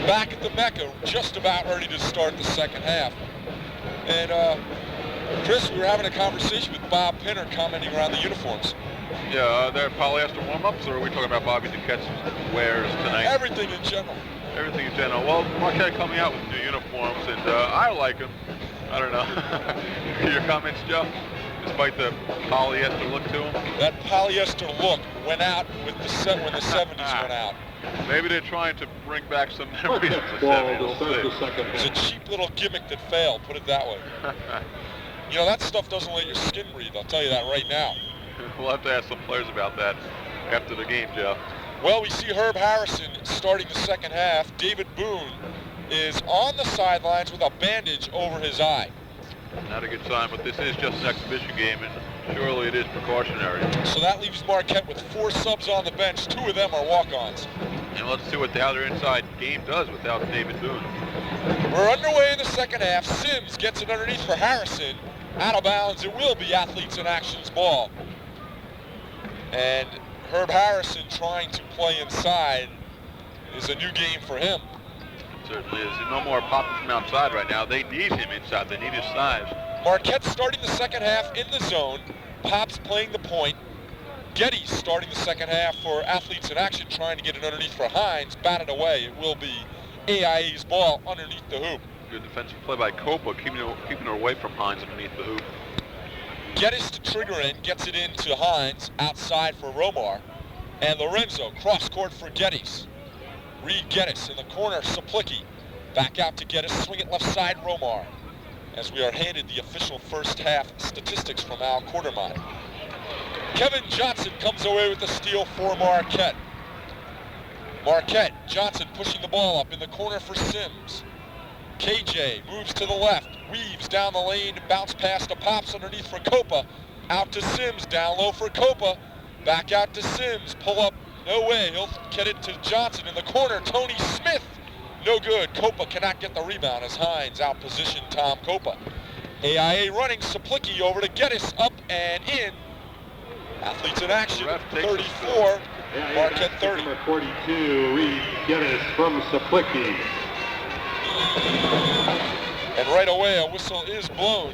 We're back at the MECCA, just about ready to start the second half. And Chris, we were having a conversation with Bob Pinner commenting around the uniforms. Yeah, they're polyester warm-ups, or are we talking about Bobby Duquette's wares tonight? Everything in general. Everything in general. Well, Marquette coming out with new uniforms, and I like them. I don't know. Your comments, Joe? Despite the polyester look to them? That polyester look went out with when the 70s went out. Maybe they're trying to bring back some memories of the 70s. It was a cheap little gimmick that failed, put it that way. You know, that stuff doesn't let your skin breathe, I'll tell you that right now. We'll have to ask some players about that after the game, Joe. Well, we see Herb Harrison starting the second half. David Boone is on the sidelines with a bandage over his eye. Not a good sign, but this is just an exhibition game, and surely it is precautionary. So that leaves Marquette with 4 subs on the bench. 2 of them are walk-ons. And let's see what the other inside game does without David Boone. We're underway in the second half. Sims gets it underneath for Harrison. Out of bounds, it will be Athletes in Action's ball. And Herb Harrison trying to play inside is a new game for him. It certainly is. No more popping from outside right now. They need him inside. They need his size. Marquette starting the second half in the zone. Pops playing the point. Getty starting the second half for Athletes in Action, trying to get it underneath for Hines. Batted away. It will be AIA's ball underneath the hoop. Good defensive play by Copa, keeping her away from Hines underneath the hoop. Geddes to trigger in, gets it into Hines, outside for Romar. And Lorenzo, cross court for Geddes. Reed Geddes in the corner, Saplicki. Back out to Geddes, swing it left side, Romar. As we are handed the official first half statistics from Al Quartermine. Kevin Johnson comes away with the steal for Marquette. Marquette, Johnson pushing the ball up in the corner for Sims. KJ moves to the left, weaves down the lane, bounce pass to Pops underneath for Copa. Out to Sims, down low for Copa. Back out to Sims, pull up, no way. He'll get it to Johnson in the corner. Tony Smith, no good. Copa cannot get the rebound as Hines out-positioned Tom Copa. AIA running, Saplicki over to Geddes, up and in. Athletes in Action, 34, Marquette 30. Number 42, Reed Geddes from Saplicki. And right away, a whistle is blown.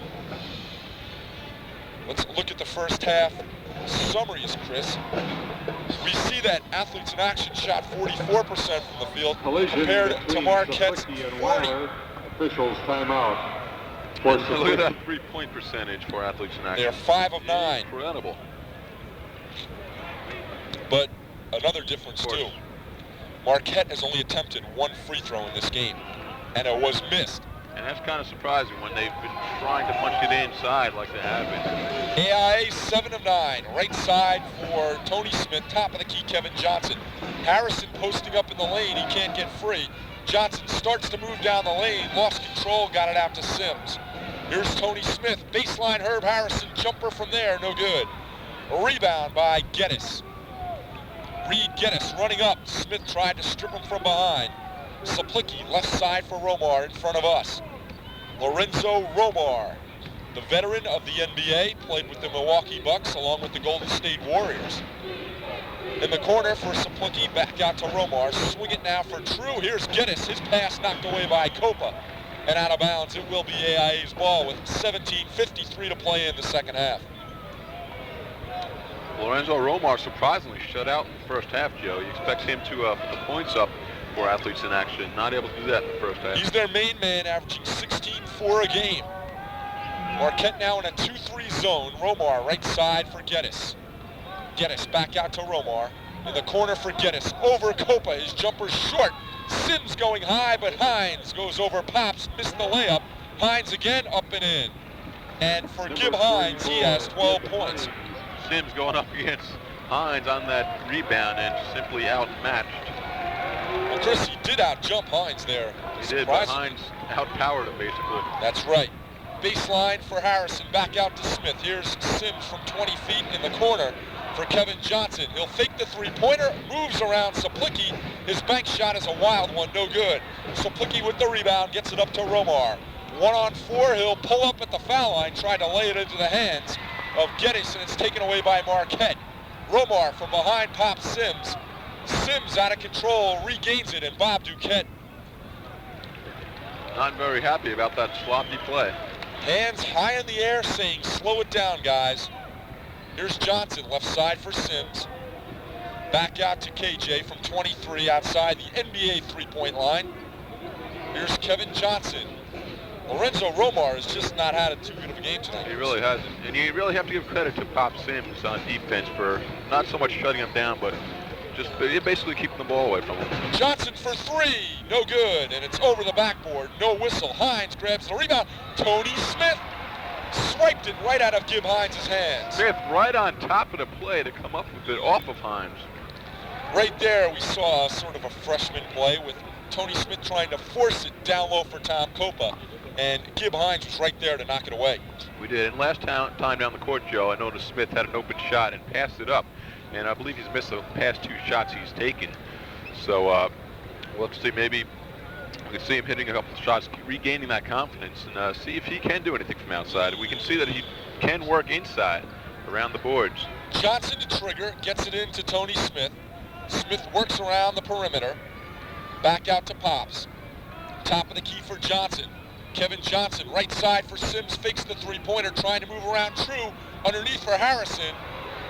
Let's look at the first half summaries, Chris. We see that Athletes in Action shot 44% from the field compared to Marquette's 40. Officials timeout. Look at that three-point percentage for Athletes in Action. They're 5 of 9. Incredible. But another difference too. Marquette has only attempted 1 free throw in this game, and it was missed. And that's kind of surprising when they've been trying to punch it inside like they have been. AIA 7 of 9, right side for Tony Smith, top of the key Kevin Johnson. Harrison posting up in the lane, he can't get free. Johnson starts to move down the lane, lost control, got it out to Sims. Here's Tony Smith, baseline Herb Harrison, jumper from there, no good. A rebound by Geddes. Reed Geddes running up, Smith tried to strip him from behind. Saplicki, left side for Romar in front of us. Lorenzo Romar, the veteran of the NBA, played with the Milwaukee Bucks along with the Golden State Warriors. In the corner for Saplicki, back out to Romar. Swing it now for True. Here's Geddes, his pass knocked away by Copa. And out of bounds, it will be AIA's ball with 17:53 to play in the second half. Lorenzo Romar surprisingly shut out in the first half, Joe. You expect him to put the points up for Athletes in Action. Not able to do that in the first half. He's their main man, averaging 16-4 a game. Marquette now in a 2-3 zone. Romar right side for Geddes. Geddes back out to Romar. In the corner for Geddes. Over Copa. His jumper short. Sims going high, but Hines goes over Pops. Missed the layup. Hines again up and in. And for Gib Hines, he has 12 points. Sims going up against Hines on that rebound and simply outmatched. Well, Chris, he did out-jump Hines there. He did, but Hines outpowered him, basically. That's right. Baseline for Harrison, back out to Smith. Here's Sims from 20 feet in the corner for Kevin Johnson. He'll fake the three-pointer, moves around Saplicki. His bank shot is a wild one, no good. Saplicki with the rebound, gets it up to Romar. 1-on-4, he'll pull up at the foul line, try to lay it into the hands of Geddes, and it's taken away by Marquette. Romar from behind pops Sims. Sims out of control, regains it, and Bob Duquette not very happy about that sloppy play. Hands high in the air saying, slow it down, guys. Here's Johnson, left side for Sims. Back out to KJ from 23 outside the NBA three-point line. Here's Kevin Johnson. Lorenzo Romar has just not had too good of a game tonight. He really hasn't. And you really have to give credit to Pop Sims on defense for not so much shutting him down, but just basically keeping the ball away from him. Johnson for three, no good, and it's over the backboard, no whistle. Hines grabs the rebound. Tony Smith swiped it right out of Gib Hines' hands. Smith right on top of the play to come up with it off of Hines. Right there, we saw sort of a freshman play with Tony Smith trying to force it down low for Tom Copa, and Gib Hines was right there to knock it away. We did, and last time down the court, Joe, I noticed Smith had an open shot and passed it up, and I believe he's missed the past 2 shots he's taken. So let's see, maybe we can see him hitting a couple of shots, regaining that confidence, and see if he can do anything from outside. We can see that he can work inside around the boards. Johnson to trigger, gets it into Tony Smith. Smith works around the perimeter. Back out to Pops. Top of the key for Johnson. Kevin Johnson, right side for Sims, fakes the three-pointer, trying to move around True. Underneath for Harrison.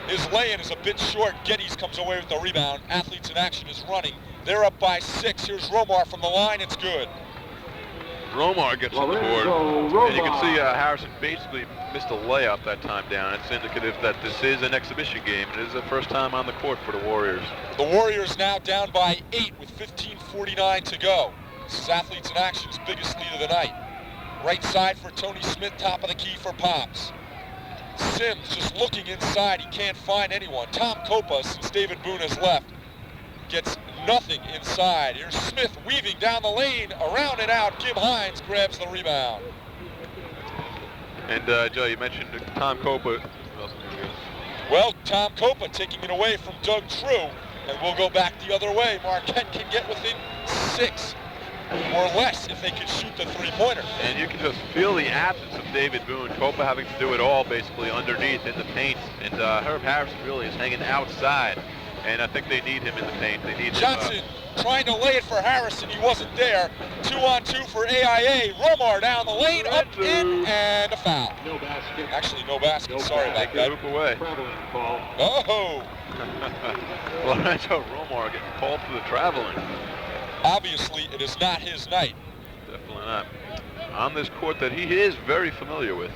His lay-in is a bit short. Geddes comes away with the rebound. Athletes in Action is running. They're up by 6. Here's Romar from the line. It's good. Romar gets on the board. And you can see Harrison basically missed a layup that time down. It's indicative that this is an exhibition game. It is the first time on the court for the Warriors. The Warriors now down by 8 with 15:49 to go. This is Athletes in Action's biggest lead of the night. Right side for Tony Smith, top of the key for Pops. Sims just looking inside. He can't find anyone. Tom Copa, since David Boone has left, gets nothing inside. Here's Smith weaving down the lane, around and out. Gib Hines grabs the rebound. And Joe, you mentioned Tom Copa. Well, Tom Copa taking it away from Doug True, and we'll go back the other way. Marquette can get within 6 or less if they can shoot the three-pointer. And you can just feel the absence of David Boone. Copa having to do it all basically underneath in the paint. And Herb Harrison really is hanging outside. And I think they need him in the paint. They need Johnson trying to lay it for Harrison. He wasn't there. 2-on-2 for AIA. Romar down the lane, up, in, and a foul. No basket. Actually, no basket. Sorry about that. Move away. Traveling call. Oh! Lorenzo Romar getting called for the traveling. Obviously, it is not his night. Definitely not. On this court that he is very familiar with.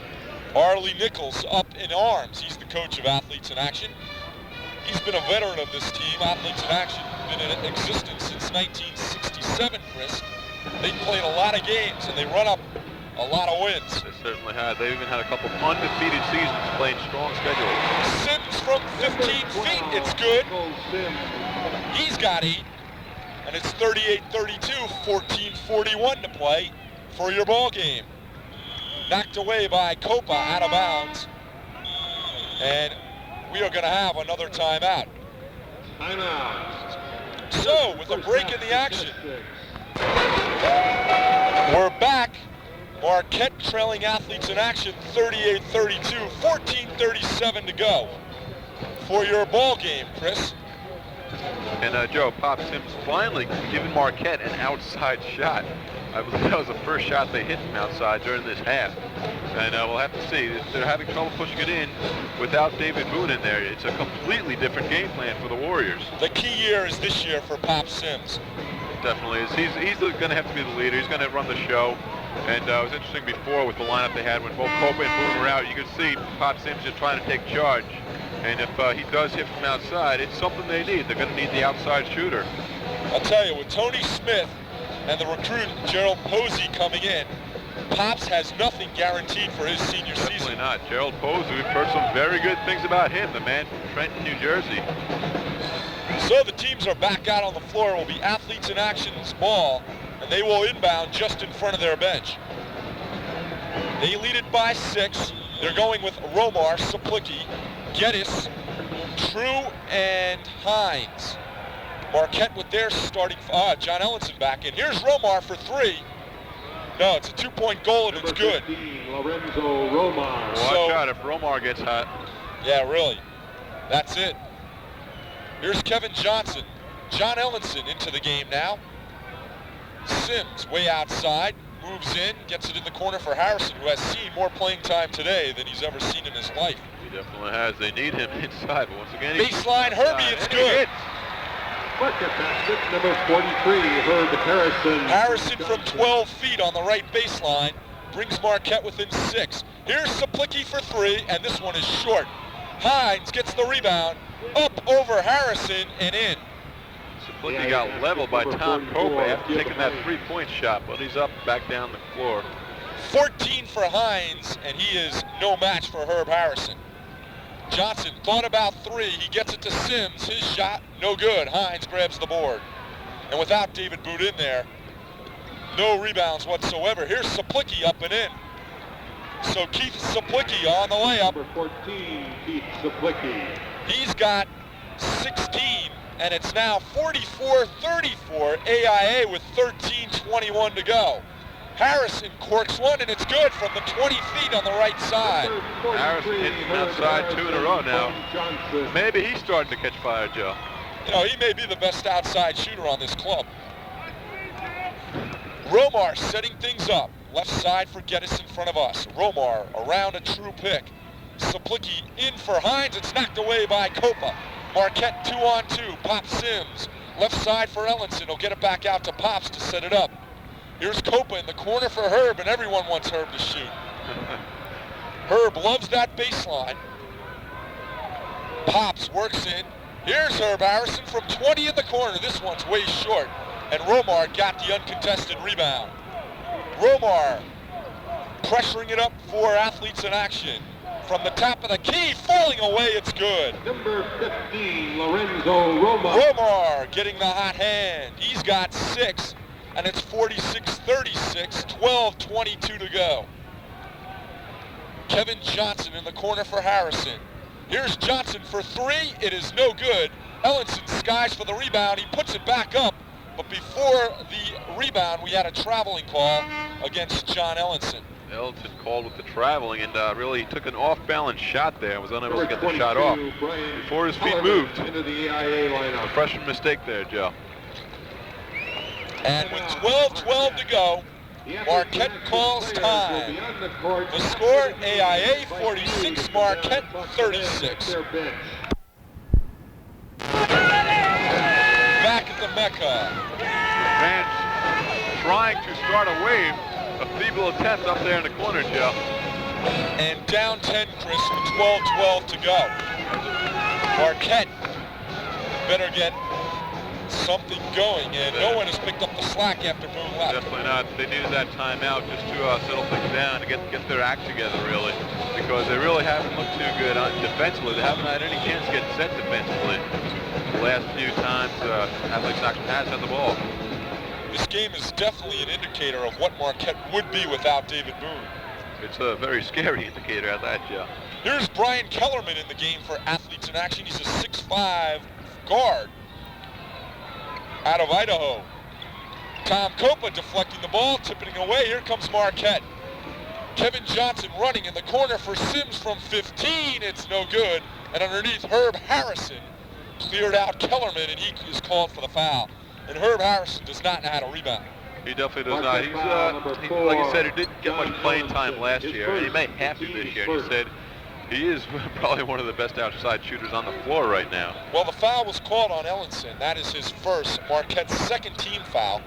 Arlie Nichols up in arms. He's the coach of Athletes in Action. He's been a veteran of this team. Athletes in Action been in existence since 1967, Chris. They've played a lot of games, and they run up a lot of wins. They certainly had. They even had a couple undefeated seasons playing strong schedules. Sims from 15 feet. It's good. He's got 8. And it's 38-32, 14:41 to play for your ball game. Knocked away by Copa out of bounds. And we are going to have another timeout. Timeout. So, with a break in the action, we're back. Marquette trailing Athletes in Action 38-32, 14:37 to go for your ball game, Chris. And Joe, Pop Sims finally giving Marquette an outside shot. I believe that was the first shot they hit from outside during this half. And we'll have to see. They're having trouble pushing it in without David Boone in there. It's a completely different game plan for the Warriors. The key year is this year for Pop Sims. Definitely is. He's going to have to be the leader. He's going to run the show. And it was interesting before with the lineup they had when both Copa and Boone were out. You could see Pop Sims just trying to take charge. And if he does hit from outside, it's something they need. They're going to need the outside shooter. I'll tell you, with Tony Smith and the recruit Gerald Posey coming in, Pops has nothing guaranteed for his senior season. Definitely not. Gerald Posey, we've heard some very good things about him, the man from Trenton, New Jersey. So the teams are back out on the floor. It will be Athletes in Action's ball, and they will inbound just in front of their bench. They lead it by 6. They're going with Romar, Saplicki, Geddes, True, and Hines. Marquette with their starting, John Ellenson back in. Here's Romar for 3. No, it's a 2-point goal and it's good. 15, Lorenzo Romar. Watch out if Romar gets hot. Yeah, really. That's it. Here's Kevin Johnson. John Ellenson into the game now. Sims way outside. moves in, gets it in the corner for Harrison, who has seen more playing time today than he's ever seen in his life. He definitely has. They need him inside, but once again, baseline, Herbie, it's good. Marquette basket number 43, Herb Harrison. Harrison from 12 feet on the right baseline brings Marquette within 6. Here's Saplicki for 3, and this one is short. Hines gets the rebound, up over Harrison and in. Saplicki got leveled by Tom Copa after taking that three-point shot, but he's up back down the floor. 14 for Hines, and he is no match for Herb Harrison. Johnson thought about 3. He gets it to Sims. His shot, no good. Hines grabs the board. And without David Boot in there, no rebounds whatsoever. Here's Saplicki up and in. So Keith Saplicki on the layup. Number 14, Keith Saplicki. He's got 16, and it's now 44-34 AIA with 13:21 to go. Harrison corks one, and it's good from the 20 feet on the right side. Harrison hitting from outside 2 in a row now. Maybe he's starting to catch fire, Joe. You know, he may be the best outside shooter on this club. Romar setting things up. Left side for Geddes in front of us. Romar around a true pick. Saplicki in for Hines. It's knocked away by Copa. Marquette 2-on-2. Pop Sims. Left side for Ellenson. He'll get it back out to Pops to set it up. Here's Copa in the corner for Herb, and everyone wants Herb to shoot. Herb loves that baseline. Pops works in. Here's Herb Harrison from 20 in the corner. This one's way short. And Romar got the uncontested rebound. Romar pressuring it up for Athletes in Action. From the top of the key, falling away, it's good. Number 15, Lorenzo Romar. Romar getting the hot hand. He's got 6, and it's 46-36, 12:22 to go. Kevin Johnson in the corner for Harrison. Here's Johnson for 3. It is no good. Ellenson skies for the rebound. He puts it back up. But before the rebound, we had a traveling call against John Ellenson. Ellenson called with the traveling and really took an off-balance shot there. Was unable to get the shot off before his feet moved. Into the AIA lineup. A freshman mistake there, Joe. And with 12:12 to go, Marquette calls time. The score, AIA 46, Marquette 36. Back at the MECCA. Fans trying to start a wave. A feeble attempt up there in the corner, Joe. And down 10, Chris, with 12:12 to go. Marquette better get something going, and no one has picked up the slack after Boone left. Definitely not. They needed that timeout just to settle things down and get their act together, really, because they really haven't looked too good defensively. They haven't had any chance to get set defensively. The last few times Athletes in Action has had the ball. This game is definitely an indicator of what Marquette would be without David Boone. It's a very scary indicator at that, Joe. Here's Brian Kellerman in the game for Athletes in Action. He's a 6'5" guard out of Idaho. Tom Copa deflecting the ball, tipping it away. Here comes Marquette. Kevin Johnson running in the corner for Sims from 15. It's no good. And underneath, Herb Harrison cleared out Kellerman, and he is called for the foul. And Herb Harrison does not know how to rebound. He definitely does not. He's, like you said, he didn't get much playing time last year, and he may have to this year. And he said he is probably one of the best outside shooters on the floor right now. Well, the foul was called on Ellenson. That is his first, Marquette's second team foul.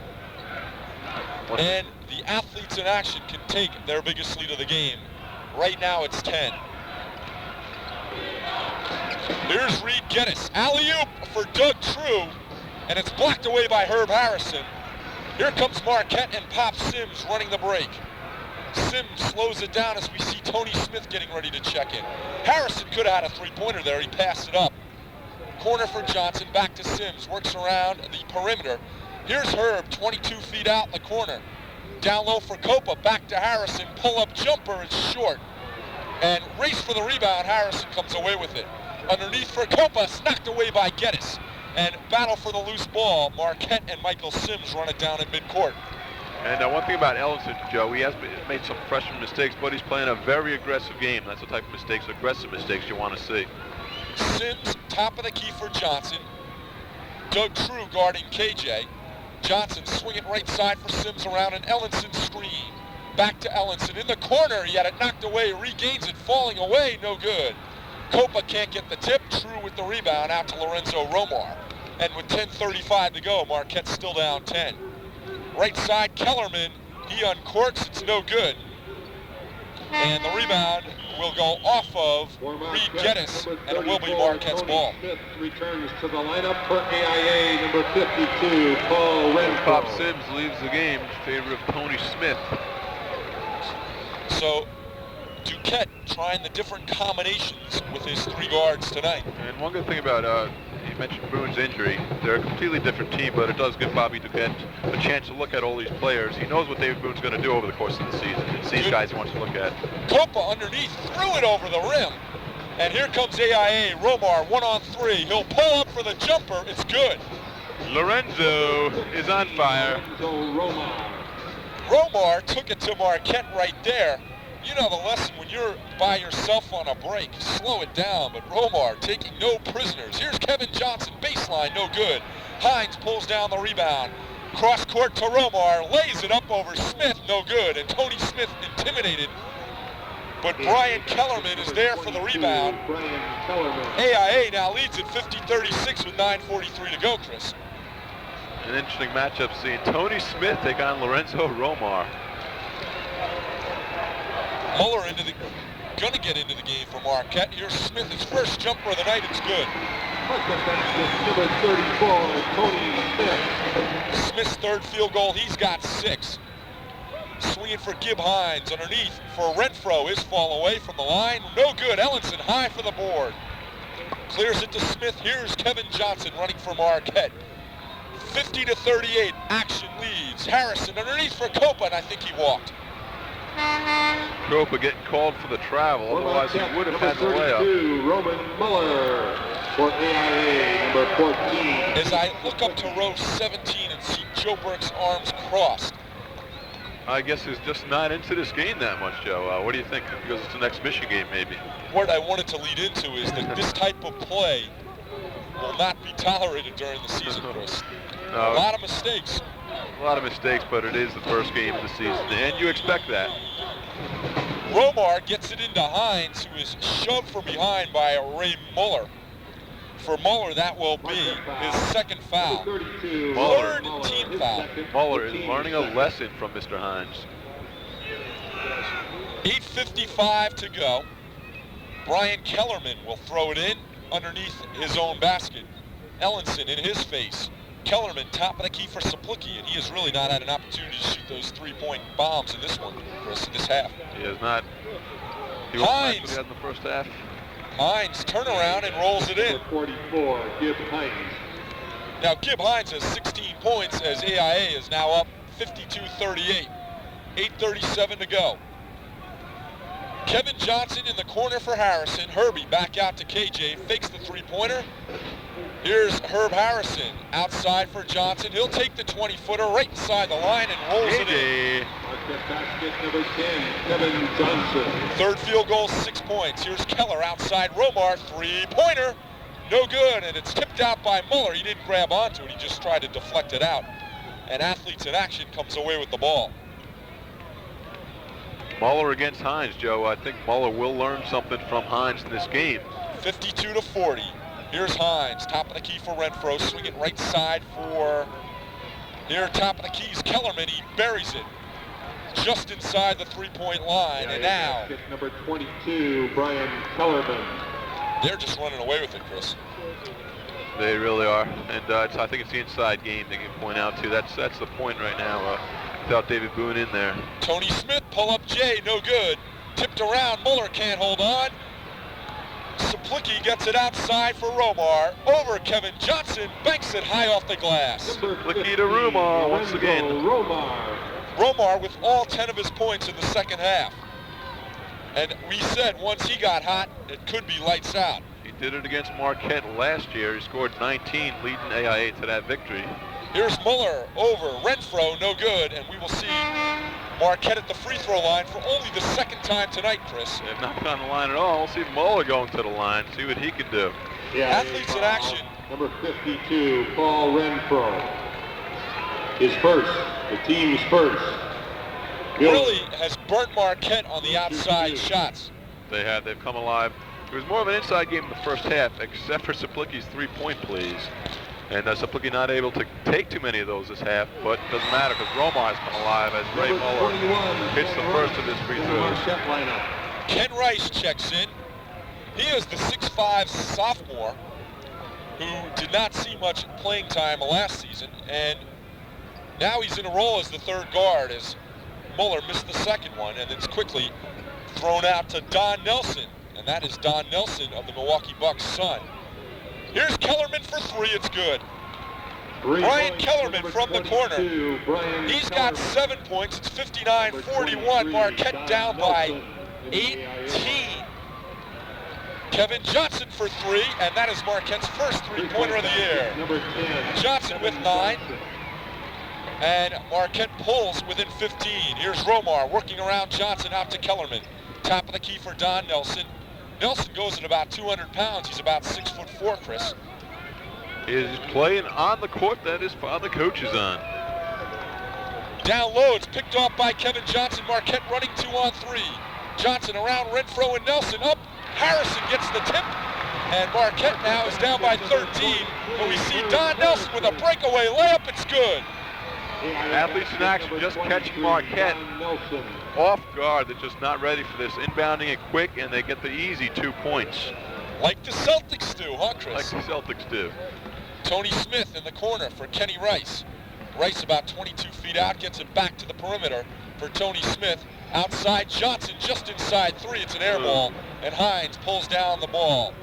And the Athletes in Action can take their biggest lead of the game. Right now it's 10. Here's Reed Geddes. Alley-oop for Doug True, and it's blocked away by Herb Harrison. Here comes Marquette and Pop Sims running the break. Sims slows it down as we see Tony Smith getting ready to check in. Harrison could have had a three-pointer there. He passed it up. Corner for Johnson, back to Sims. Works around the perimeter. Here's Herb, 22 feet out in the corner. Down low for Copa, back to Harrison. Pull-up jumper is short. And race for the rebound, Harrison comes away with it. Underneath for Copa, it's knocked away by Geddes. And battle for the loose ball. Marquette and Michael Sims run it down in midcourt. And one thing about Ellenson, Joe, he has made some freshman mistakes, but he's playing a very aggressive game. That's the type of mistakes, aggressive mistakes you want to see. Sims, top of the key for Johnson. Doug True guarding KJ. Johnson swinging right side for Sims around an Ellenson screen. Back to Ellenson in the corner. He had it knocked away, regains it, falling away, no good. Copa can't get the tip. True with the rebound out to Lorenzo Romar. And with 10:35 to go, Marquette's still down 10. Right side, Kellerman. He uncorks. It's no good. And the rebound will go off of Reed Geddes, and it will be Marquette's ball. Smith returns to the lineup for AIA, number 52, Paul Renfro. Bob Sims leaves the game in favor of Tony Smith. So Duquette trying the different combinations with his three guards tonight. And one good thing about, you mentioned Boone's injury, they're a completely different team, but it does give Bobby Duquette a chance to look at all these players. He knows what David Boone's going to do over the course of the season. It's these guys he wants to look at. Copa underneath, threw it over the rim. And here comes AIA, Romar, 1-on-3. He'll pull up for the jumper, it's good. Lorenzo is on fire. Romar took it to Marquette right there. You know the lesson when you're by yourself on a break, slow it down, but Romar taking no prisoners. Here's Kevin Johnson, baseline, no good. Hines pulls down the rebound. Cross court to Romar, lays it up over Smith, no good. And Tony Smith intimidated, but Brian Kellerman is there for the rebound. AIA now leads at 50-36 with 9:43 to go, Chris. An interesting matchup seeing Tony Smith take on Lorenzo Romar. Muller gonna get into the game for Marquette. Here's Smith, his first jumper of the night, it's good. Number 34, Tony Smith. Smith's third field goal, he's got 6. Swinging for Gib Hines underneath for Renfro. His fall away from the line, no good. Ellenson high for the board. Clears it to Smith. Here's Kevin Johnson running for Marquette. 50-38, action leads. Harrison underneath for Copa, and I think he walked. Copa getting called for the travel, otherwise he would have had the layup. Roman Muller for AIA, number 14. As I look up to row 17 and see Joe Burke's arms crossed. I guess he's just not into this game that much, Joe. What do you think? Because it's an exhibition game, maybe. What I wanted to lead into is that this type of play will not be tolerated during the season, Chris. No, a lot of mistakes. A lot of mistakes, but it is the first game of the season, and you expect that. Romar gets it into Hines, who is shoved from behind by Ray Muller. For Muller, that will be his second foul. Muller, Third team foul. Muller is learning a lesson from Mr. Hines. 8:55 to go. Brian Kellerman will throw it in underneath his own basket. Ellenson in his face. Kellerman, top of the key for Saplicki, and he has really not had an opportunity to shoot those three-point bombs in this one, Chris, in this half. He has not. He Hines. was in the first half. Hines turn around and rolls it in. 44, Gib Hines. Now Gib Hines has 16 points as AIA is now up 52-38. 8:37 to go. Kevin Johnson in the corner for Harrison. Herbie back out to KJ, fakes the three-pointer. Here's Herb Harrison outside for Johnson. He'll take the 20-footer right inside the line and rolls it in. Marquette basket number 10, Kevin Johnson. Third field goal, 6 points. Here's Keller outside Romar, three-pointer. No good, and it's tipped out by Muller. He didn't grab onto it, he just tried to deflect it out. And Athletes in Action comes away with the ball. Muller against Hines, Joe. I think Muller will learn something from Hines in this game. 52-40. Here's Hines, top of the key for Renfro, swinging right side for, here, top of the keys, Kellerman. He buries it just inside the three-point line, and now number 22, Brian Kellerman. They're just running away with it, Chris. They really are, and I think it's the inside game they can point out to. That's the point right now. Without David Boone in there. Tony Smith, pull up Jay, no good. Tipped around, Muller can't hold on. Saplicki gets it outside for Romar. Over Kevin Johnson, banks it high off the glass. Saplicki to Romar once again. Romar with all 10 of his points in the second half. And we said once he got hot, it could be lights out. He did it against Marquette last year. He scored 19, leading AIA to that victory. Here's Muller over Renfro, no good, and we will see Marquette at the free throw line for only the second time tonight, Chris. They've not been on the line at all. We'll see Muller going to the line, see what he can do. Yeah, Athletes in Action. Number 52, Paul Renfro. His first, the team's first. Really has burnt Marquette on the outside shots. They have. They've come alive. It was more of an inside game in the first half, except for Saplicki's three-point plays. And Saplicki not able to take too many of those this half, but it doesn't matter because Romar has come alive as Ray Muller hits the first of his free throws. Ken Rice checks in. He is the 6'5" sophomore who did not see much playing time last season, and now he's in a role as the third guard as Muller missed the second one, and it's quickly thrown out to Don Nelson, and that is Don Nelson of the Milwaukee Bucks' son. Here's Kellerman for three, it's good. Brian Kellerman from the corner. He's got 7 points, it's 59-41. Marquette down by 18. Kevin Johnson for three, and that is Marquette's first three-pointer of the year. Johnson with 9. And Marquette pulls within 15. Here's Romar working around Johnson out to Kellerman. Top of the key for Don Nelson. Nelson goes at about 200 pounds. He's about 6'4", Chris. Is playing on the court that his father coaches on. Down low, it's picked off by Kevin Johnson. Marquette running 2-on-3. Johnson around Renfro and Nelson up. Harrison gets the tip. And Marquette now is down by 13. But we see Don Nelson with a breakaway layup. It's good. Athletes in action just catching Marquette off guard. They're just not ready for this. Inbounding it quick, and they get the easy 2 points. Like the Celtics do, huh, Chris? Like the Celtics do. Tony Smith in the corner for Kenny Rice. Rice about 22 feet out, gets it back to the perimeter for Tony Smith. Outside Johnson, just inside 3. It's an air ball, and Hines pulls down the ball.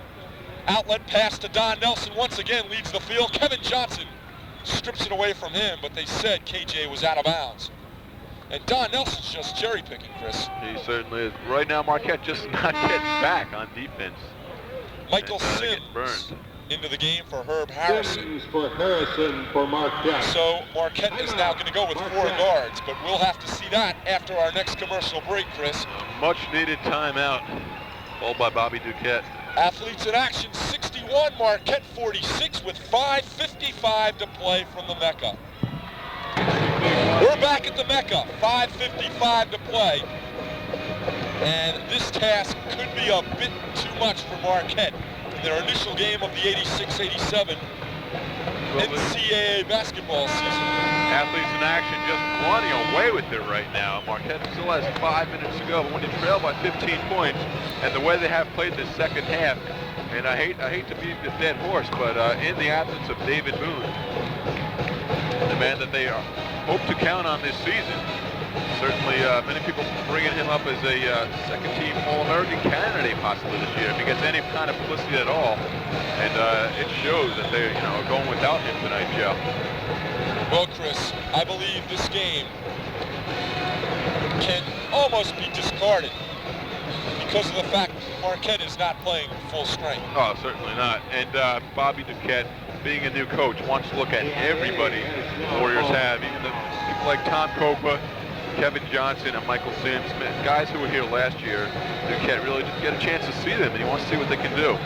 Outlet pass to Don Nelson once again leads the field. Kevin Johnson strips it away from him, but they said KJ was out of bounds. And Don Nelson's just cherry picking, Chris. He certainly is. Right now, Marquette just not getting back on defense. Michael Sims into the game for Herb Harrison. Sims for Harrison for Marquette. So Marquette is now going to go with 4 guards, but we'll have to see that after our next commercial break, Chris. A much needed timeout called by Bobby Duquette. Athletes in action, 61, Marquette 46 with 5:55 to play from the MECCA. We're back at the MECCA, 5:55 to play. And this task could be a bit too much for Marquette in their initial game of the 86-87 NCAA basketball season. Athletes in action just running away with it right now. Marquette still has 5 minutes to go, but when you trail by 15 points, and the way they have played this second half, and I hate to beat the dead horse, but in the absence of David Boone, the man that they hope to count on this season, certainly many people bringing him up as a second-team All-American candidate possibly this year if he gets any kind of publicity at all, and it shows that they are going without him tonight, Joe. Well, Chris, I believe this game can almost be discarded because of the fact Marquette is not playing full strength. Oh, certainly not. And Bobby Duquette, being a new coach, wants to look at everybody the Warriors have, even the people like Tom Copa, Kevin Johnson, and Michael Sims, guys who were here last year. Duquette really didn't get a chance to see them, and he wants to see what they can do.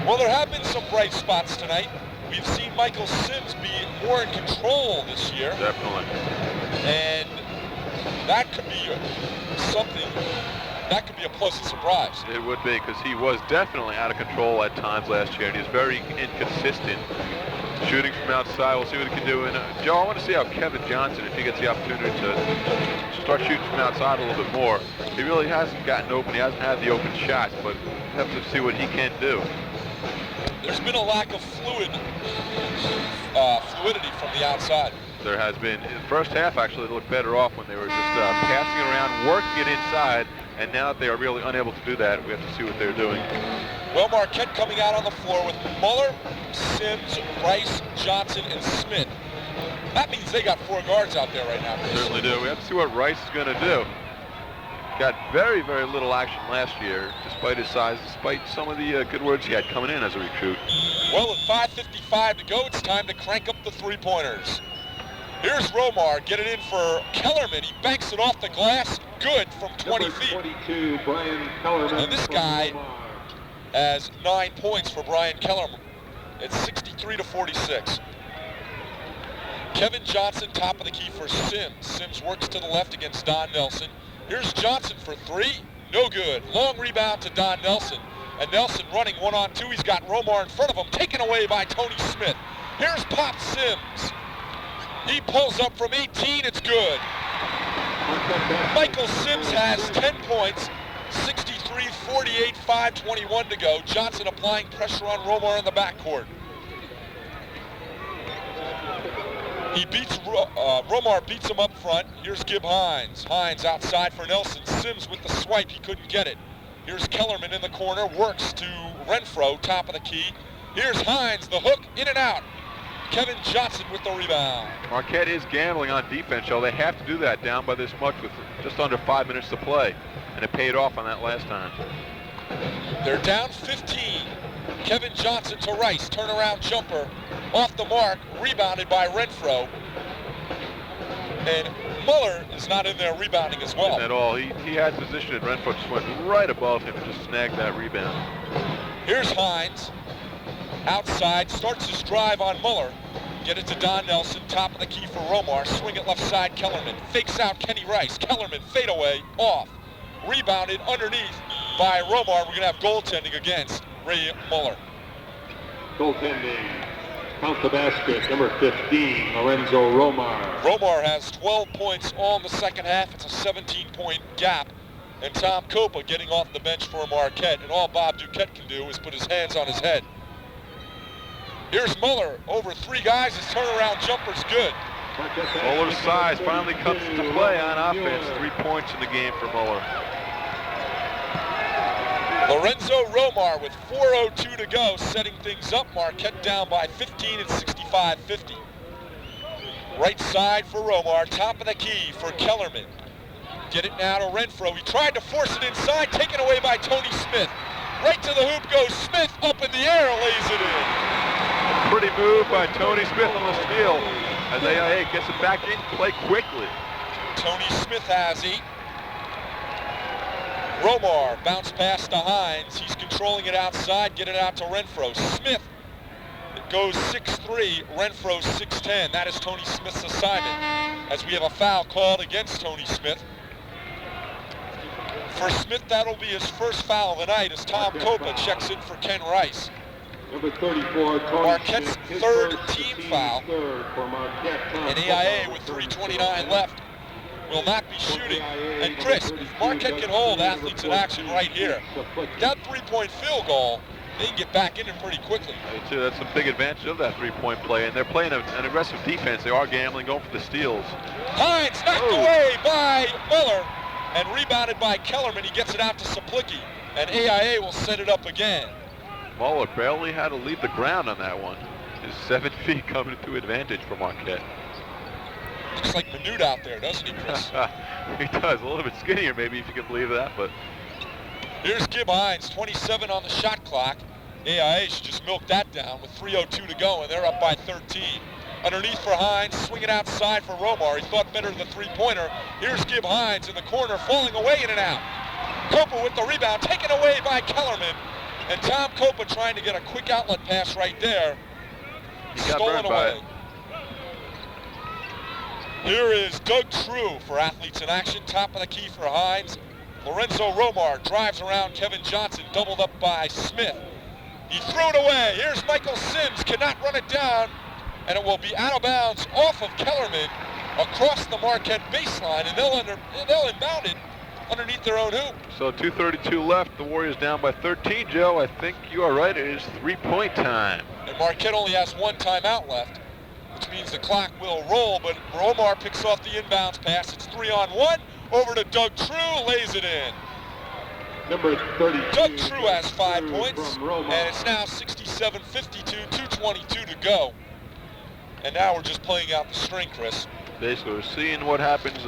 Well, there have been some bright spots tonight. We've seen Michael Sims be more in control this year. Definitely. And that could be something, that could be a pleasant surprise. It would be, because he was definitely out of control at times last year, and he's very inconsistent. Shooting from outside, we'll see what he can do. And Joe, I want to see how Kevin Johnson, if he gets the opportunity to start shooting from outside a little bit more. He really hasn't gotten open, he hasn't had the open shots, but we'll have to see what he can do. There's been a lack of fluidity from the outside. There has been. In the first half, actually, they looked better off when they were just passing it around, working it inside, and now that they are really unable to do that, we have to see what they're doing. Well, Marquette coming out on the floor with Muller, Sims, Rice, Johnson, and Smith. That means they got 4 guards out there right now. Certainly do. We have to see what Rice is going to do. Got very, very little action last year, despite his size, despite some of the good words he had coming in as a recruit. Well, with 5:55 to go, it's time to crank up the three-pointers. Here's Romar, get it in for Kellerman. He banks it off the glass, good from 20 feet. 22, Brian Kellerman. And this guy has 9 points for Brian Kellerman. It's 63-46. Kevin Johnson, top of the key for Sims. Sims works to the left against Don Nelson. Here's Johnson for three. No good. Long rebound to Don Nelson. And Nelson running 1-on-2. He's got Romar in front of him, taken away by Tony Smith. Here's Pop Sims. He pulls up from 18. It's good. Michael Sims has 10 points. 63-48, 5:21 to go. Johnson applying pressure on Romar in the backcourt. He beats, Romar beats him up front. Here's Gib Hines. Hines outside for Nelson. Sims with the swipe, he couldn't get it. Here's Kellerman in the corner, works to Renfro, top of the key. Here's Hines, the hook, in and out. Kevin Johnson with the rebound. Marquette is gambling on defense, Joe. They have to do that down by this much with just under 5 minutes to play. And it paid off on that last time. They're down 15. Kevin Johnson to Rice, turnaround jumper, off the mark, rebounded by Renfro. And Muller is not in there rebounding as well. At all. He had position, and Renfro just went right above him and just snagged that rebound. Here's Hines. Outside, starts his drive on Muller. Get it to Don Nelson, top of the key for Romar. Swing it left side, Kellerman. Fakes out Kenny Rice. Kellerman, fadeaway, off. Rebounded underneath by Romar. We're going to have goaltending against Ray Muller. Goaltending. Count the basket, number 15, Lorenzo Romar. Romar has 12 points all in the second half. It's a 17-point gap. And Tom Copa getting off the bench for Marquette. And all Bob Duquette can do is put his hands on his head. Here's Muller over three guys. His turnaround jumper's good. Muller's size finally comes into play on offense. 3 points in the game for Muller. Lorenzo Romar with 4:02 to go, setting things up. Marquette down by 15 at 65-50. Right side for Romar, top of the key for Kellerman. Get it now to Renfro. He tried to force it inside, taken away by Tony Smith. Right to the hoop goes Smith, up in the air, lays it in. A pretty move by Tony Smith on the steal as AIA gets it back in play quickly. Tony Smith has 8. Romar, bounce pass to Hines. He's controlling it outside, get it out to Renfro. Smith, it goes 6'3", Renfro 6'10". That is Tony Smith's assignment, as we have a foul called against Tony Smith. For Smith, that'll be his first foul of the night as Tom Copa checks in for Ken Rice. Number 34, Marquette's third team foul. Third for Marquette. And AIA with 3:29 left will not be shooting. And Chris, if Marquette can hold athletes in action right here, that 3-point field goal, they can get back in it pretty quickly. That's a big advantage of that 3-point play, and they're playing an aggressive defense. They are gambling, going for the steals. Hines knocked away by Muller and rebounded by Kellerman. He gets it out to Saplicki, and AIA will set it up again. Muller barely had to leave the ground on that one. His 7 feet coming to advantage for Marquette. Looks like Minute out there, doesn't he, Chris? He does, a little bit skinnier maybe, if you can believe that, but. Here's Gib Hines, 27 on the shot clock. AIA should just milk that down with 3:02 to go, and they're up by 13. Underneath for Hines, swinging outside for Romar. He thought better of the three-pointer. Here's Gib Hines in the corner, falling away in and out. Copa with the rebound, taken away by Kellerman. And Tom Copa trying to get a quick outlet pass right there. He got Stolen burned by away. it. Here is Doug True for Athletes in Action, top of the key for Hines. Lorenzo Romar drives around Kevin Johnson, doubled up by Smith. He threw it away. Here's Michael Sims, cannot run it down, and it will be out of bounds off of Kellerman across the Marquette baseline, and they'll inbound it underneath their own hoop. So 2:32 left, the Warriors down by 13, Joe. I think you are right, it is 3-point time. And Marquette only has 1 timeout left, which means the clock will roll, but Romar picks off the inbounds pass. It's 3-on-1, over to Doug True, lays it in. Number 32. Doug True has 5 points, from Romar. and it's now 67-52, 2:22 to go. And now we're just playing out the string, Chris. Basically, we're seeing what happens.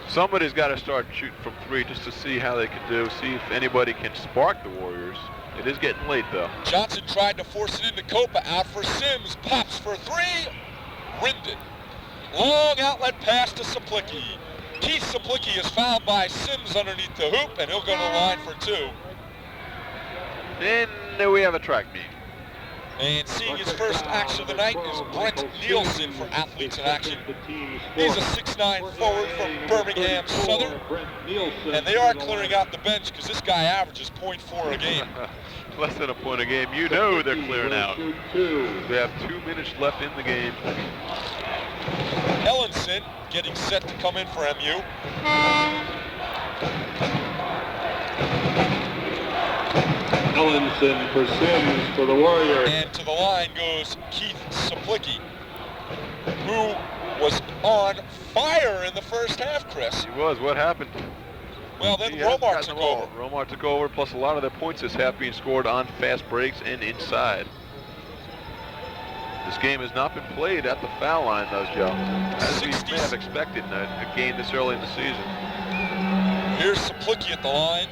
Somebody's got to start shooting from 3 just to see how they can do, see if anybody can spark the Warriors. It is getting late, though. Johnson tried to force it into Copa, out for Sims, pops for 3, rimmed it. Long outlet pass to Saplicki. Keith Saplicki is fouled by Sims underneath the hoop, and he'll go to the line for 2. And we have a track meet. And seeing his first action of the night is Brent Nielsen for Athletes in Action. He's a 6'9" forward from Birmingham Southern. And they are clearing out the bench because this guy averages .4 a game. Less than a point a game. You know they're clearing out. We have 2 minutes left in the game. Ellenson getting set to come in for MU. Ellenson for Sims for the Warriors. And to the line goes Keith Saplicki, who was on fire in the first half, Chris. He was. What happened? Well, then Romar took over. Romar took over, plus a lot of their points this half being scored on fast breaks and inside. This game has not been played at the foul line, though, Joe, as we may have expected in a game this early in the season. Here's Saplicki at the line.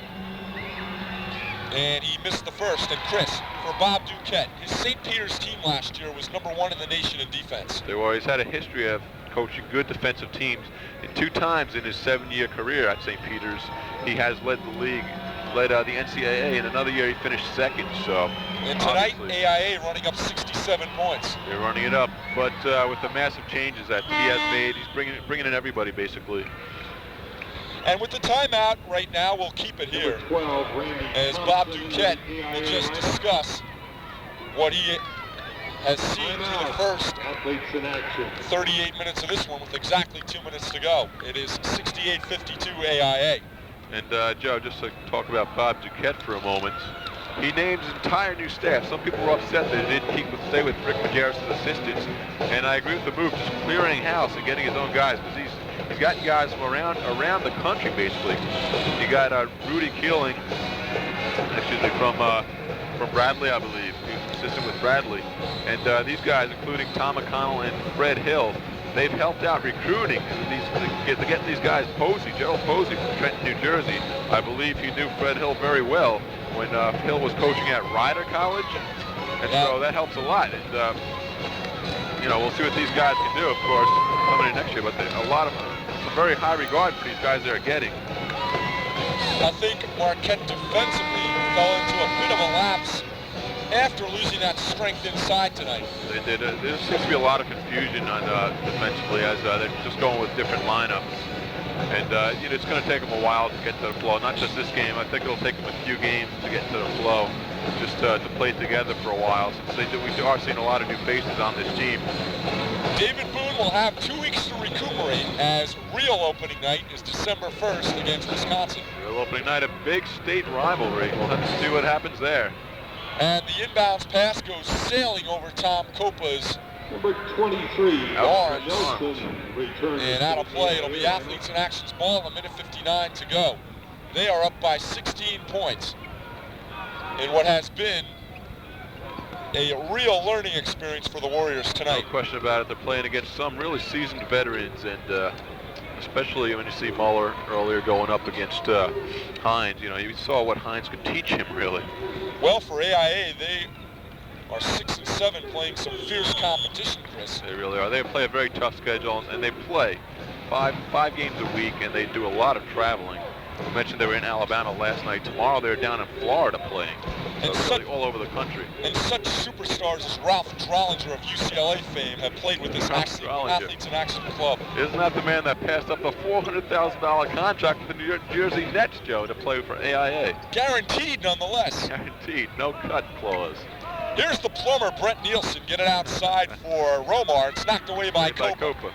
And he missed the first. And Chris, for Bob Duquette, his St. Peter's team last year was #1 in the nation in defense. They were. He's had a history of coaching good defensive teams. And 2 times in his 7-year career at St. Peter's, he has led the league, led the NCAA. And another year he finished second. So. And tonight, AIA running up 67 points. They're running it up, but with the massive changes that he has made, he's bringing in everybody basically. And with the timeout right now, we'll keep it here. 12, as Bob Duquette will just discuss what he has seen through the first 38 minutes of this one with exactly 2 minutes to go. It is 68-52 AIA. And Joe, just to talk about Bob Duquette for a moment, he named his entire new staff. Some people were upset that he didn't stay with Rick Majerus' assistants, and I agree with the move, just clearing house and getting his own guys, because he's got guys from around the country basically. He got Rudy Keeling, from Bradley, I believe. He was assistant with Bradley, and these guys, including Tom McConnell and Fred Hill, they've helped out recruiting to get these guys. Gerald Posey from Trenton, New Jersey. I believe he knew Fred Hill very well when Hill was coaching at Rider College, and so that helps a lot. And we'll see what these guys can do, of course, coming in next year. But some very high regard for these guys they're getting. I think Marquette defensively fell into a bit of a lapse after losing that strength inside tonight. They did. There seems to be a lot of confusion on defensively as they're just going with different lineups. And it's going to take them a while to get to the flow. Not just this game. I think it'll take them a few games to get to the flow, just to play together for a while. Since we are seeing a lot of new faces on this team. David Boone will have 2 weeks to recuperate, as real opening night is December 1st against Wisconsin. Real opening night, a big state rivalry. We'll have to see what happens there. And the inbounds pass goes sailing over Tom Copa's number 23, arms. Nelson, and out of play, it'll be Athletes in Action's ball, 1:59 to go. They are up by 16 points in what has been a real learning experience for the Warriors tonight. No question about it. They're playing against some really seasoned veterans, and especially when you see Muller earlier going up against Hines. You saw what Hines could teach him, really. Well, for AIA, they are 6-7, playing some fierce competition, Chris. They really are. They play a very tough schedule, and they play five games a week, and they do a lot of traveling. I mentioned they were in Alabama last night. Tomorrow they're down in Florida playing. So really all over the country. And such superstars as Ralph Drollinger of UCLA fame have played with this Athletes in Action club. Isn't that the man that passed up a $400,000 contract with the New Jersey Nets, Joe, to play for AIA? Guaranteed, nonetheless. Guaranteed. No cut clause. Here's the plumber, Brent Nielsen, get it outside for Romar. It's knocked away by Copa.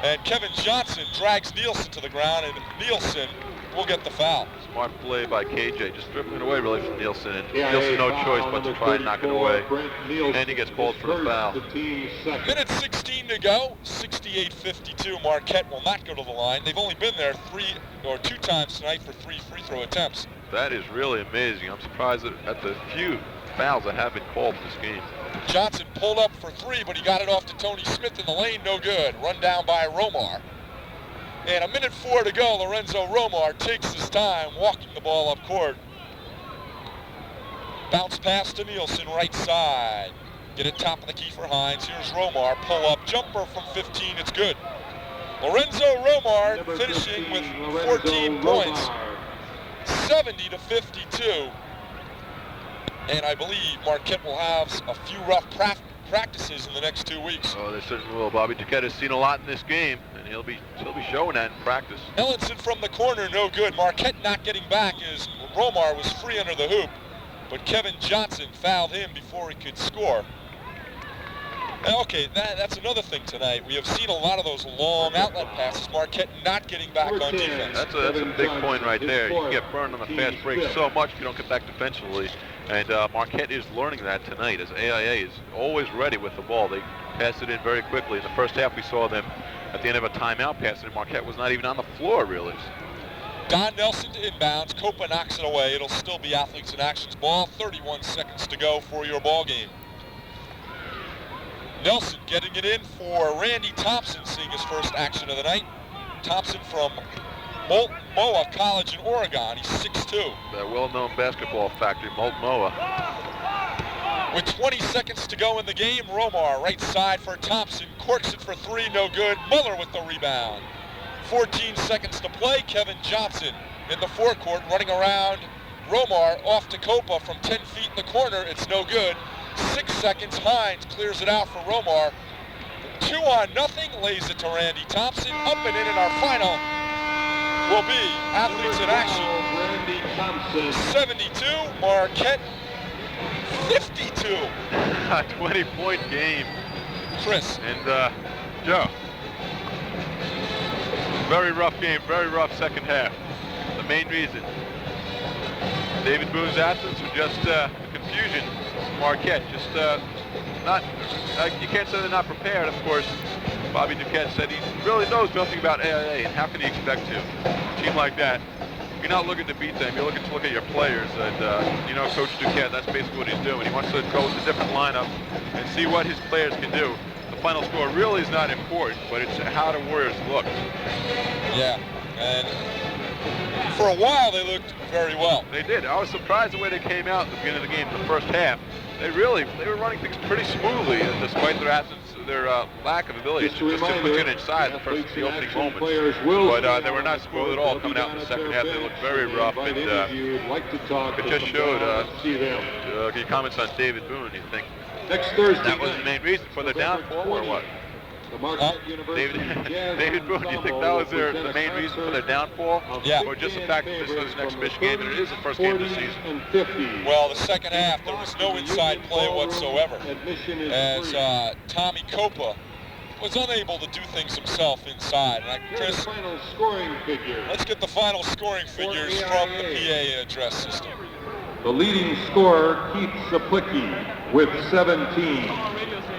And Kevin Johnson drags Nielsen to the ground, and Nielsen will get the foul. Smart play by KJ, just dribbling it away really from Nielsen. And Nielsen no choice but to try and knock it away. And he gets called for the foul. Minute 16 to go, 68-52. Marquette will not go to the line. They've only been there 2 times tonight for 3 free throw attempts. That is really amazing. I'm surprised at the few fouls that have been called in this game. Johnson pulled up for 3, but he got it off to Tony Smith in the lane, no good. Run down by Romar. And 1:04 to go, Lorenzo Romar takes his time walking the ball up court. Bounce pass to Nielsen, right side. Get it top of the key for Hines. Here's Romar, pull up, jumper from 15, it's good. Lorenzo Romar finishing with 14 points, 70-52. And I believe Marquette will have a few rough practices in the next 2 weeks. Oh, they certainly will. Bobby Duquette has seen a lot in this game, and he'll be showing that in practice. Ellenson from the corner, no good. Marquette not getting back as Romar was free under the hoop, but Kevin Johnson fouled him before he could score. Okay, that's another thing tonight. We have seen a lot of those long outlet passes. Marquette not getting back on defense. That's a big point right there. You can get burned on the fast break so much if you don't get back defensively. And Marquette is learning that tonight, as AIA is always ready with the ball. They pass it in very quickly. In the first half, we saw them at the end of a timeout pass, and Marquette was not even on the floor, really. Don Nelson to inbounds. Copa knocks it away. It'll still be Athletes in Action's ball. 31 seconds to go for your ball game. Nelson getting it in for Randy Thompson, seeing his first action of the night. Thompson from Multnomah College in Oregon. He's 6'2". That well-known basketball factory, Multnomah. With 20 seconds to go in the game, Romar right side for Thompson. Corks it for three, no good. Muller with the rebound. 14 seconds to play. Kevin Johnson in the forecourt running around Romar off to Copa from 10 feet in the corner. It's no good. 6 seconds. Hines clears it out for Romar. 2-0. Lays it to Randy Thompson. Up and in our final will be Athletes in Action. Randy Thompson. 72. Marquette 52. A 20-point game. Chris. And Joe. Very rough game, very rough second half. The main reason. David Boone's absence was just confusion. Marquette just not, you can't say they're not prepared, of course. Bobby Duquette said he really knows nothing about AIA, and how can he expect to? A team like that, you're not looking to beat them, you're looking to look at your players, and you know Coach Duquette, that's basically what he's doing. He wants to go with a different lineup and see what his players can do. The final score really is not important, but it's how the Warriors look. Yeah, and for a while they looked very well. They did. I was surprised the way they came out at the beginning of the game, the first half. They were running things pretty smoothly, despite their absence, their lack of ability to just push it inside the opening moments. But they were not smooth at all coming out in the second half. They looked very rough, and it just showed. Your comments on David Boone, you think Next Thursday that was the main reason for the downfall, or what? David Boone, do you think that was the main reason for their downfall? Yeah. Or just the fact that this was an exhibition game and it is the first game of the season? Well, the second half, there was no inside play whatsoever, as Tommy Copa was unable to do things himself inside. And Chris, let's get the final scoring figures from the PA address system. The leading scorer, Keith Zaplicki, with 17.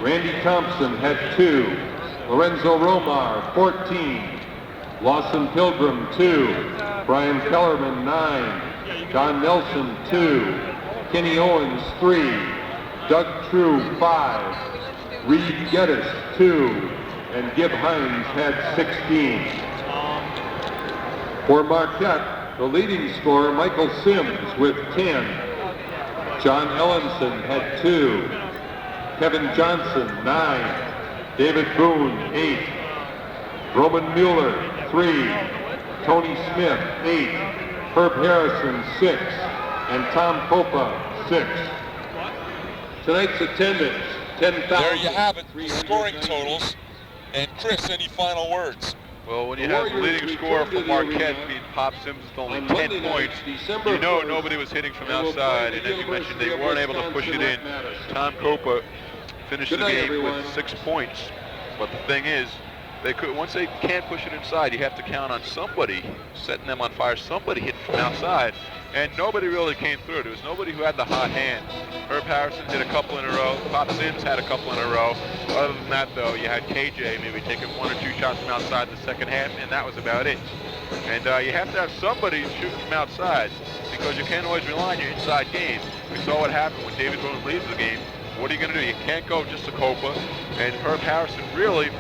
Randy Thompson had 2. Lorenzo Romar, 14. Lawson Pilgrim, 2. Brian Kellerman, 9. Don Nelson, 2. Kenny Owens, 3. Doug True, 5. Reed Geddes, 2. And Gib Hines had 16. For Marquette, the leading scorer, Michael Sims, with 10. John Ellenson had 2. Kevin Johnson, 9. David Boone, 8. Roman Mueller, 3. Tony Smith, 8. Herb Harrison, 6. And Tom Copa, 6. Tonight's attendance, 10,000. There you have it, the scoring totals. And Chris, any final words? Well, when you have the leading scorer for Marquette being Pop Sims with only 10 points, you know nobody was hitting from outside, and as you mentioned, they weren't able to push it in. Tom Copa finished the game with 6 points, but the thing is, once they can't push it inside, you have to count on somebody setting them on fire, somebody hitting from outside, and nobody really came through. There was nobody who had the hot hand. Herb Harrison hit a couple in a row. Pop Sims had a couple in a row. Other than that, though, you had KJ maybe taking 1 or 2 shots from outside the second half, and that was about it. And you have to have somebody shooting from outside, because you can't always rely on your inside game. We saw what happened when David Boone leaves the game. What are you going to do? You can't go just to Copa. And Herb Harrison really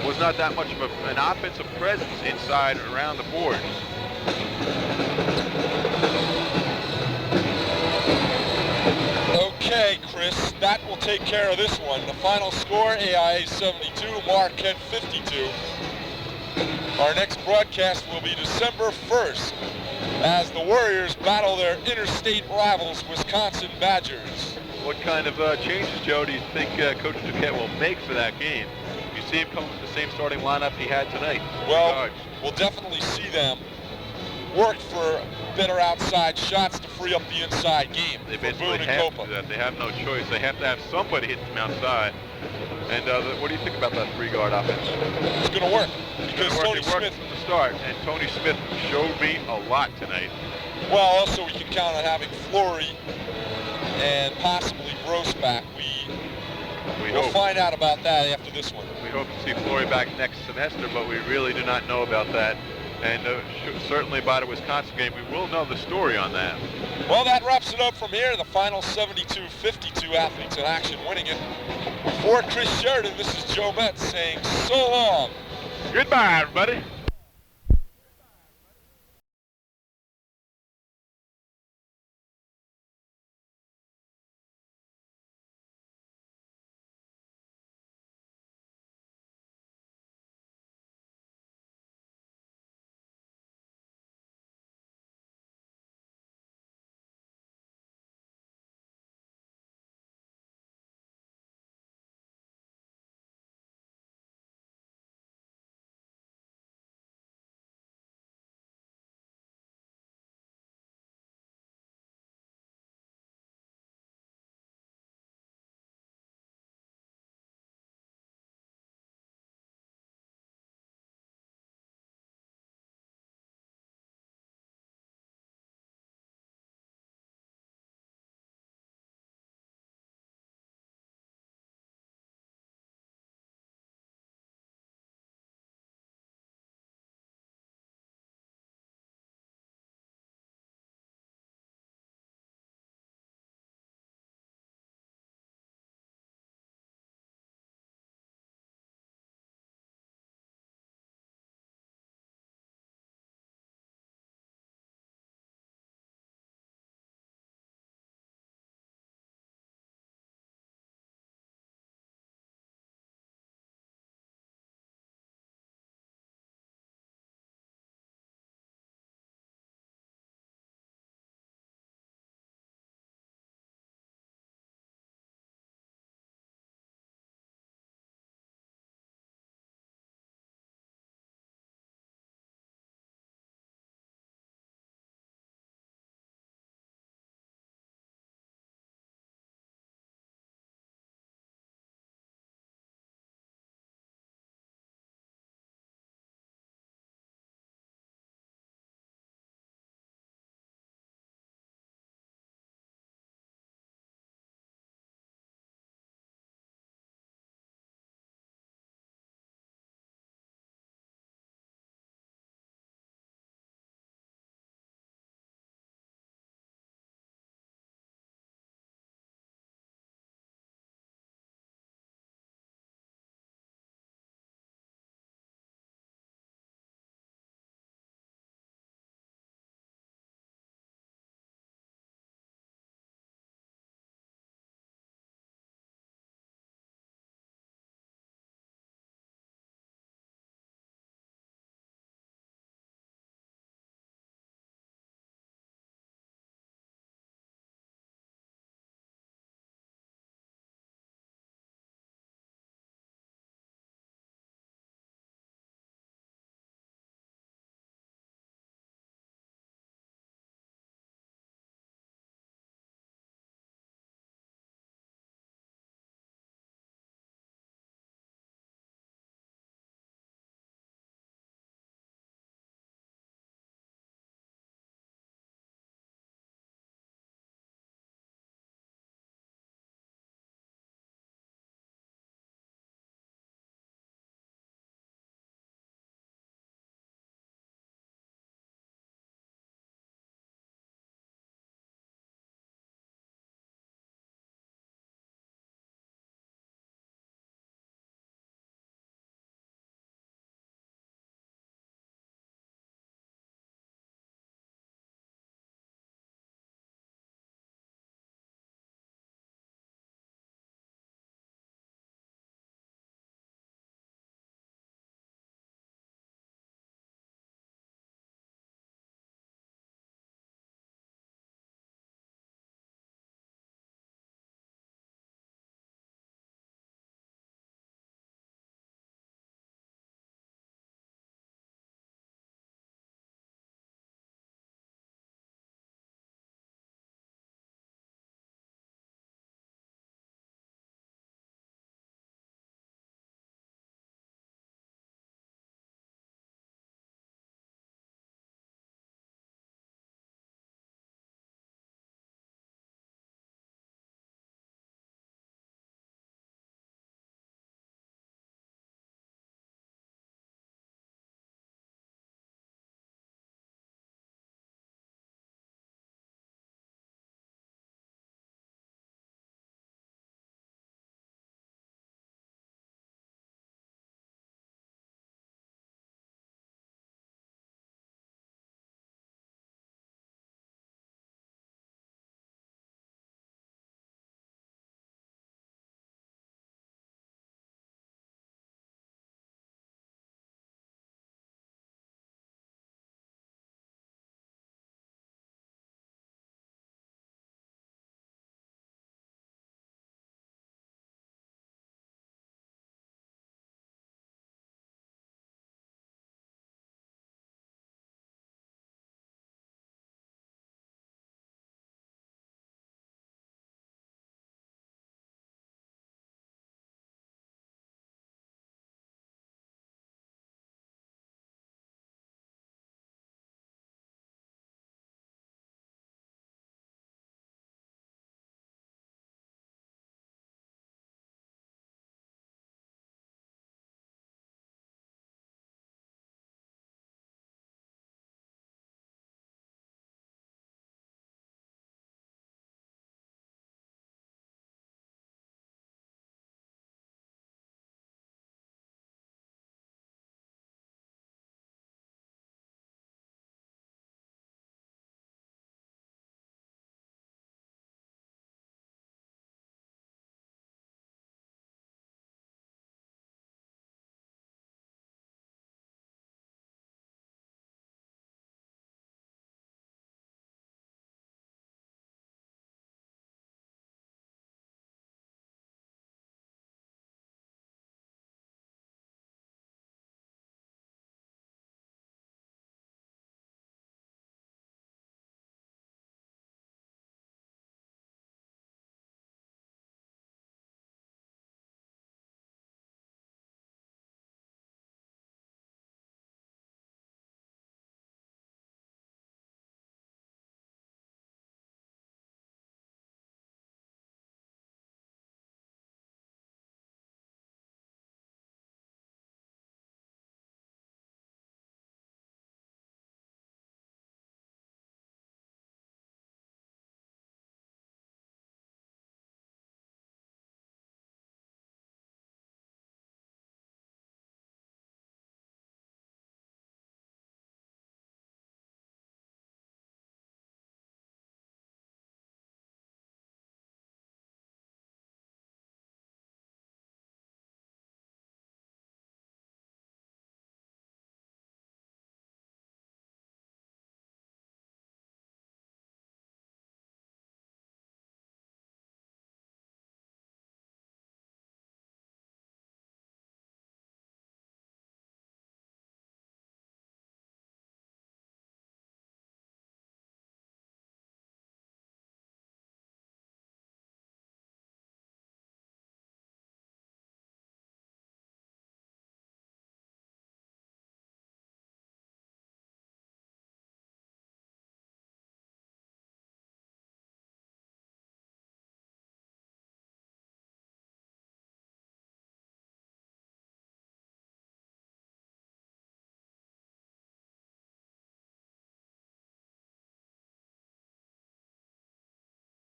was not that much of an offensive presence inside around the boards. Okay, Chris, that will take care of this one. The final score, AIA 72, Marquette 52. Our next broadcast will be December 1st as the Warriors battle their interstate rivals, Wisconsin Badgers. What kind of changes, Joe, do you think Coach Duquette will make for that game? You see him come with the same starting lineup he had tonight? Well, we'll definitely see them work for better outside shots to free up the inside game. They for basically Boone and have Copa. to do that. They have no choice. They have to have somebody hit them outside. And what do you think about that three-guard offense? It's going to work because Tony It worked Smith. from the start, and Tony Smith showed me a lot tonight. Well, also we can count on having Flory and possibly Gross back. We'll hope. find out about that after this one. We hope to see Flory back next semester, but we really do not know about that. And certainly by the Wisconsin game, we will know the story on that. Well, that wraps it up from here. The final 72-52 athletes in action winning it. For Chris Sheridan, this is Joe Metz saying so long. Goodbye, everybody.